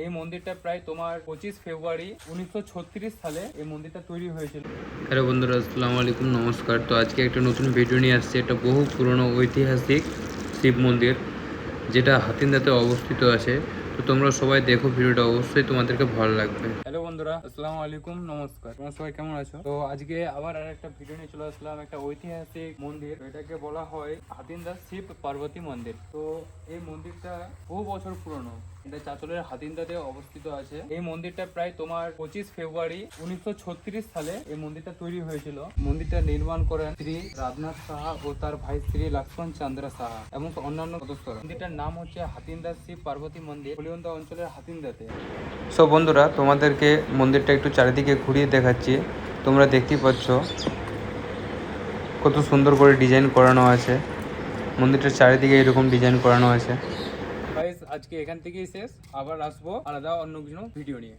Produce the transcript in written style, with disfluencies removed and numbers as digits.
এই মন্দিরটা প্রায় তোমার 25 ফেব্রুয়ারি 1936 সালে এই মন্দিরটা তৈরি হয়েছিল। হ্যালো বন্ধুরা, আসসালামু আলাইকুম, নমস্কার। তো আজকে একটা নতুন ভিডিও নিয়ে আসছে। এটা বহু পুরনো ঐতিহাসিক শিব মন্দির, যেটা হাতিন্দাতে অবস্থিত আছে। তো তোমরা সবাই দেখো ভিডিওটা, অবশ্যই তোমাদেরকে ভালো লাগবে। হ্যালো বন্ধুরা, আসসালামু আলাইকুম, নমস্কার। তোমরা সবাই কেমন আছো? তো আজকে আবার একটা ভিডিও নিয়ে চলে আসলাম, একটা ঐতিহাসিক মন্দির। এটাকে বলা হয় হাতিন্দা শিব পার্বতী মন্দির। তো এই মন্দিরটা বহু বছর পুরনো। এটা চাঁচলের হাতিন্দাতে অবস্থিত আছে। এই মন্দিরটা প্রায় তোমার 25 ফেব্রুয়ারি 1936 সালে এই মন্দিরটা তৈরি হয়েছিল। মন্দিরটা নির্মাণ করেন শ্রী রাজনাথ সাহা ও তার ভাই শ্রী লক্ষ্মণ চন্দ্র সাহা এবং অন্যান্য সদস্যরা। মন্দিরটার নাম হচ্ছে হাতিন্দা শিব পার্বতী মন্দির, হলিউন্দা অঞ্চলের হাতিন্দাতে। সো বন্ধুরা, তোমাদেরকে মন্দিরটা একটু চারিদিকে ঘুরিয়ে দেখাচ্ছি। তোমরা দেখতেই পাচ্ছ কত সুন্দর করে ডিজাইন করানো আছে। মন্দিরটার চারিদিকে এরকম ডিজাইন করানো আছে। গাইস, আজকে এখান থেকেই শেষ। আবার আসবো আলাদা অন্য কিছু ভিডিও নিয়ে।